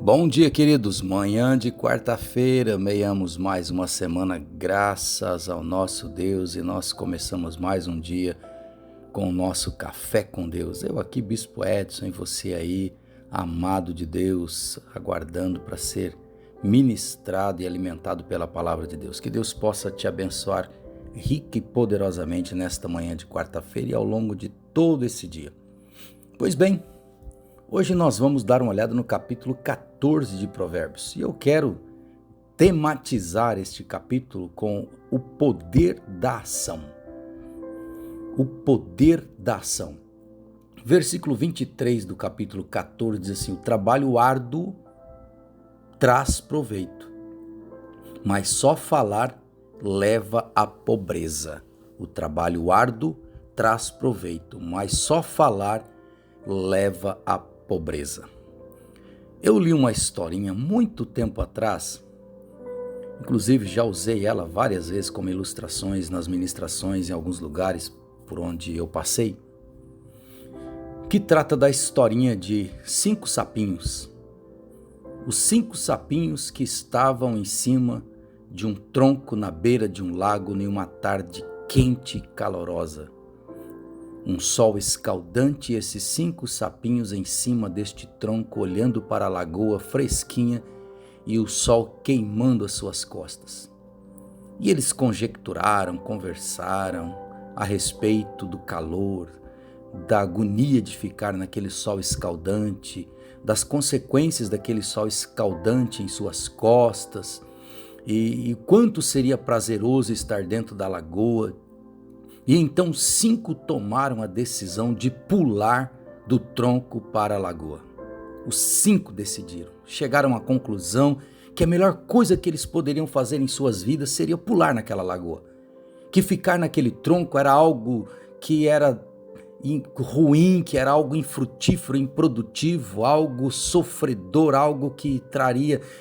Bom dia, queridos. Manhã de quarta-feira, meiamos mais uma semana, graças ao nosso Deus, e nós começamos mais um dia com o nosso Café com Deus. Eu aqui, Bispo Edson, e você aí, amado de Deus, aguardando para ser ministrado e alimentado pela palavra de Deus. Que Deus possa te abençoar rica e poderosamente nesta manhã de quarta-feira e ao longo de todo esse dia. Pois bem, hoje nós vamos dar uma olhada no capítulo 14 de Provérbios, e eu quero tematizar este capítulo com o poder da ação. O poder da ação. Versículo 23 do capítulo 14 diz assim: o trabalho árduo traz proveito, mas só falar leva à pobreza. O trabalho árduo traz proveito, mas só falar leva à pobreza. Eu li uma historinha muito tempo atrás, inclusive já usei ela várias vezes como ilustrações nas ministrações em alguns lugares por onde eu passei, que trata da historinha de 5 sapinhos. Os 5 sapinhos que estavam em cima de um tronco na beira de um lago em uma tarde quente e calorosa. Um sol escaldante e esses 5 sapinhos em cima deste tronco olhando para a lagoa fresquinha e o sol queimando as suas costas. E eles conjecturaram, conversaram a respeito do calor, da agonia de ficar naquele sol escaldante, das consequências daquele sol escaldante em suas costas, e quanto seria prazeroso estar dentro da lagoa. E então 5 tomaram a decisão de pular do tronco para a lagoa. Os 5 decidiram, chegaram à conclusão que a melhor coisa que eles poderiam fazer em suas vidas seria pular naquela lagoa. Que ficar naquele tronco era algo que era ruim, que era algo infrutífero, improdutivo, algo sofredor, algo que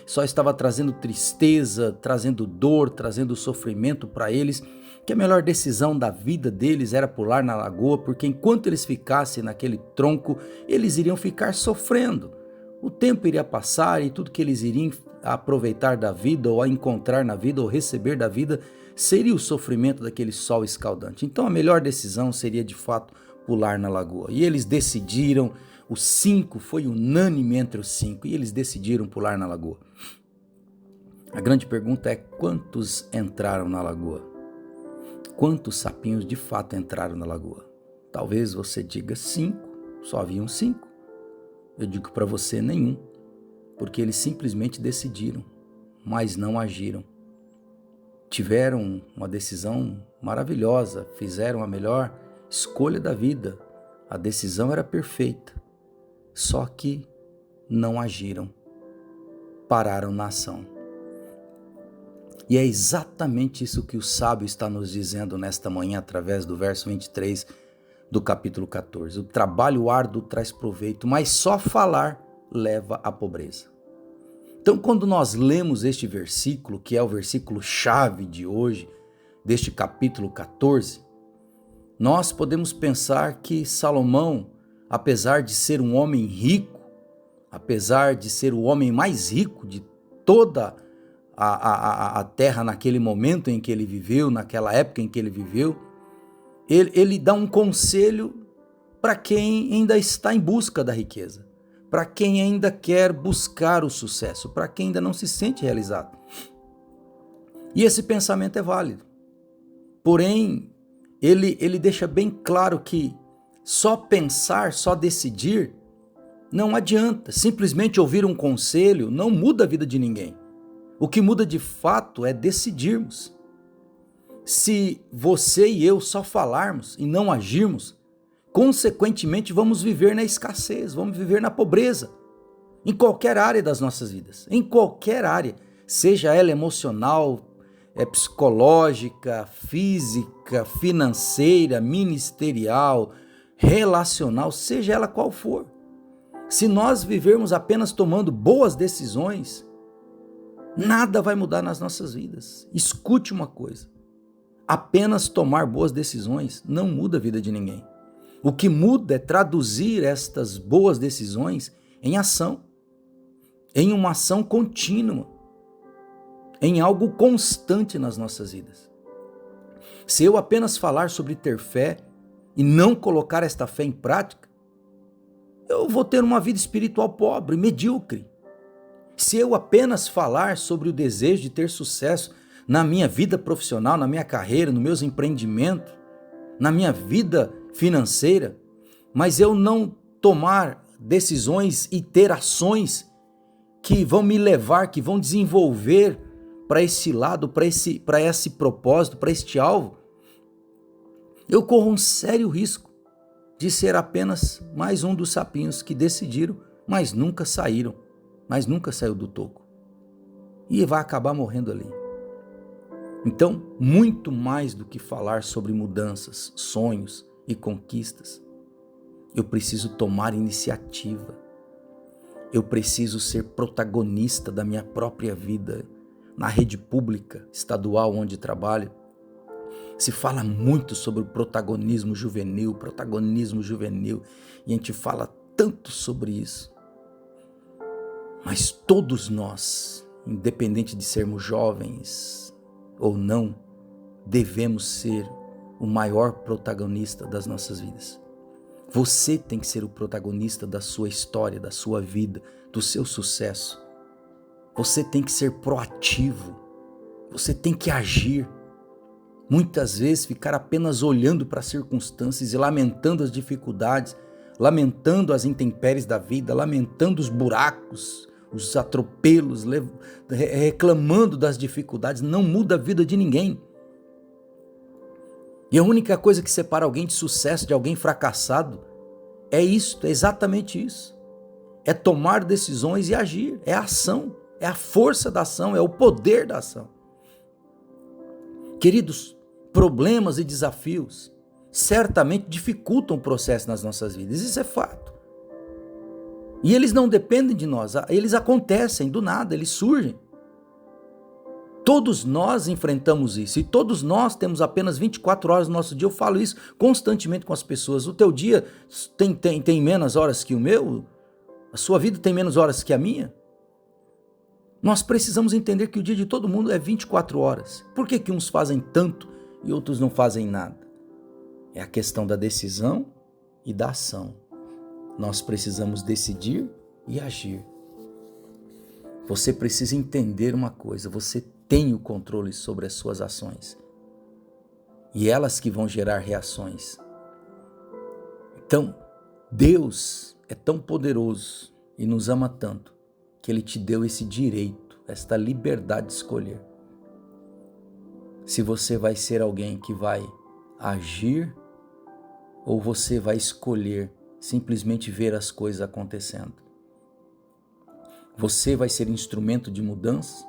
só estava trazendo tristeza, trazendo dor, trazendo sofrimento para eles, que a melhor decisão da vida deles era pular na lagoa, porque enquanto eles ficassem naquele tronco, eles iriam ficar sofrendo. O tempo iria passar e tudo que eles iriam aproveitar da vida, ou a encontrar na vida, ou receber da vida, seria o sofrimento daquele sol escaldante. Então a melhor decisão seria de fato pular na lagoa. E eles decidiram, os 5, foi unânime entre os 5, e eles decidiram pular na lagoa. A grande pergunta é: quantos entraram na lagoa? Quantos sapinhos de fato entraram na lagoa? Talvez você diga 5, só haviam 5. Eu digo para você: nenhum, porque eles simplesmente decidiram, mas não agiram. Tiveram uma decisão maravilhosa, fizeram a melhor escolha da vida, a decisão era perfeita, só que não agiram, pararam na ação. E é exatamente isso que o sábio está nos dizendo nesta manhã, através do verso 23 do capítulo 14. O trabalho árduo traz proveito, mas só falar leva à pobreza. Então, quando nós lemos este versículo, que é o versículo chave de hoje, deste capítulo 14, nós podemos pensar que Salomão, apesar de ser um homem rico, apesar de ser o homem mais rico de toda a terra naquele momento em que ele viveu, naquela época em que ele viveu, ele dá um conselho para quem ainda está em busca da riqueza, para quem ainda quer buscar o sucesso, para quem ainda não se sente realizado. E esse pensamento é válido. Porém, ele deixa bem claro que só pensar, só decidir, não adianta. Simplesmente ouvir um conselho não muda a vida de ninguém. O que muda de fato é decidirmos. Se você e eu só falarmos e não agirmos, consequentemente vamos viver na escassez, vamos viver na pobreza, em qualquer área das nossas vidas, em qualquer área, seja ela emocional, psicológica, física, financeira, ministerial, relacional, seja ela qual for. Se nós vivermos apenas tomando boas decisões, nada vai mudar nas nossas vidas. Escute uma coisa: apenas tomar boas decisões não muda a vida de ninguém. O que muda é traduzir estas boas decisões em ação. em uma ação contínua, em algo constante nas nossas vidas. Se eu apenas falar sobre ter fé e não colocar esta fé em prática, eu vou ter uma vida espiritual pobre, medíocre. Se eu apenas falar sobre o desejo de ter sucesso na minha vida profissional, na minha carreira, nos meus empreendimentos, na minha vida financeira, mas eu não tomar decisões e ter ações que vão me levar, que vão desenvolver para esse lado, para esse propósito, para este alvo, eu corro um sério risco de ser apenas mais um dos sapinhos que decidiram, mas nunca saíram, mas nunca saiu do toco. E vai acabar morrendo ali. Então, muito mais do que falar sobre mudanças, sonhos e conquistas, eu preciso tomar iniciativa. Eu preciso ser protagonista da minha própria vida. Na rede pública, estadual onde trabalho, se fala muito sobre o protagonismo juvenil, e a gente fala tanto sobre isso. Mas todos nós, independente de sermos jovens ou não, devemos ser o maior protagonista das nossas vidas. Você tem que ser o protagonista da sua história, da sua vida, do seu sucesso. Você tem que ser proativo. Você tem que agir. Muitas vezes ficar apenas olhando para as circunstâncias e lamentando as dificuldades, lamentando as intempéries da vida, lamentando os buracos, os atropelos, reclamando das dificuldades, não muda a vida de ninguém. E a única coisa que separa alguém de sucesso de alguém fracassado é isso, é exatamente isso. É tomar decisões e agir, é a ação, é a força da ação, é o poder da ação. Queridos, problemas e desafios certamente dificultam o processo nas nossas vidas, isso é fato. E eles não dependem de nós, eles acontecem do nada, eles surgem. Todos nós enfrentamos isso e todos nós temos apenas 24 horas no nosso dia. Eu falo isso constantemente com as pessoas. O teu dia tem menos horas que o meu? A sua vida tem menos horas que a minha? Nós precisamos entender que o dia de todo mundo é 24 horas. Por que uns fazem tanto e outros não fazem nada? É a questão da decisão e da ação. Nós precisamos decidir e agir. Você precisa entender uma coisa, você tem o controle sobre as suas ações. E elas que vão gerar reações. Então, Deus é tão poderoso e nos ama tanto que Ele te deu esse direito, esta liberdade de escolher. Se você vai ser alguém que vai agir ou você vai escolher simplesmente ver as coisas acontecendo. Você vai ser instrumento de mudança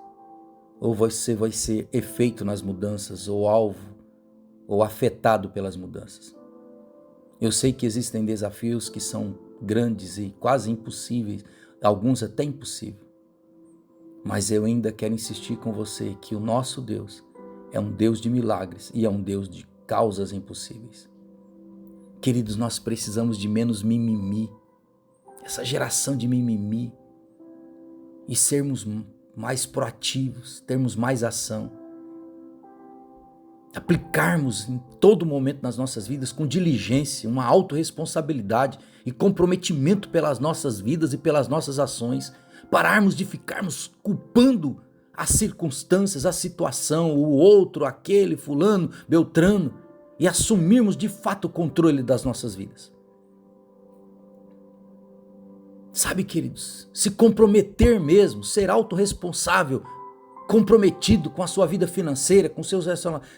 ou você vai ser efeito nas mudanças ou alvo ou afetado pelas mudanças? Eu sei que existem desafios que são grandes e quase impossíveis, alguns até impossíveis. Mas eu ainda quero insistir com você que o nosso Deus é um Deus de milagres e é um Deus de causas impossíveis. Queridos, nós precisamos de menos mimimi, essa geração de mimimi, e sermos mais proativos, termos mais ação, aplicarmos em todo momento nas nossas vidas com diligência, uma autorresponsabilidade e comprometimento pelas nossas vidas e pelas nossas ações, pararmos de ficarmos culpando as circunstâncias, a situação, o outro, aquele, fulano, beltrano, e assumirmos de fato o controle das nossas vidas. Sabe, queridos, se comprometer mesmo, ser autorresponsável, comprometido com a sua vida financeira, com seus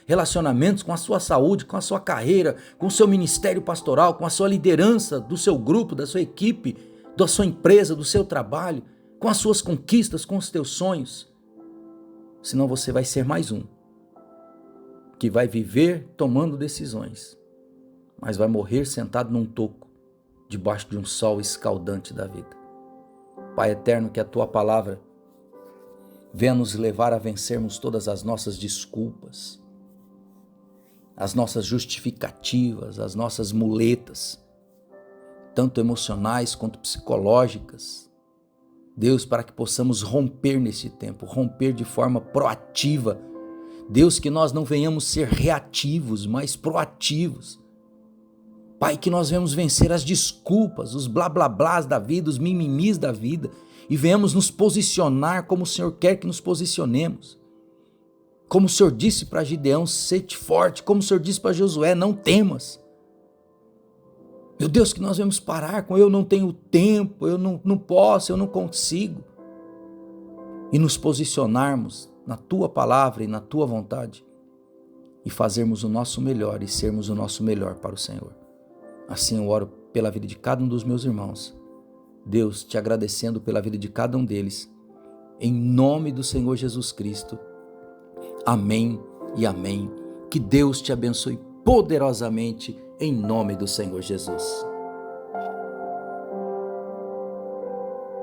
relacionamentos, com a sua saúde, com a sua carreira, com o seu ministério pastoral, com a sua liderança do seu grupo, da sua equipe, da sua empresa, do seu trabalho, com as suas conquistas, com os teus sonhos. Senão você vai ser mais um que vai viver tomando decisões, mas vai morrer sentado num toco, debaixo de um sol escaldante da vida. Pai eterno, que a tua palavra venha nos levar a vencermos todas as nossas desculpas, as nossas justificativas, as nossas muletas, tanto emocionais quanto psicológicas, Deus, para que possamos romper nesse tempo, romper de forma proativa. Deus, que nós não venhamos ser reativos, mas proativos. Pai, que nós venhamos vencer as desculpas, os blá blá blás da vida, os mimimis da vida, e venhamos nos posicionar como o Senhor quer que nos posicionemos. Como o Senhor disse para Gideão, sede forte, como o Senhor disse para Josué, não temas. Meu Deus, que nós vamos parar com eu não tenho tempo, eu não posso, eu não consigo. E nos posicionarmos na Tua palavra e na Tua vontade e fazermos o nosso melhor e sermos o nosso melhor para o Senhor. Assim eu oro pela vida de cada um dos meus irmãos. Deus, te agradecendo pela vida de cada um deles. Em nome do Senhor Jesus Cristo. Amém e amém. Que Deus te abençoe poderosamente em nome do Senhor Jesus.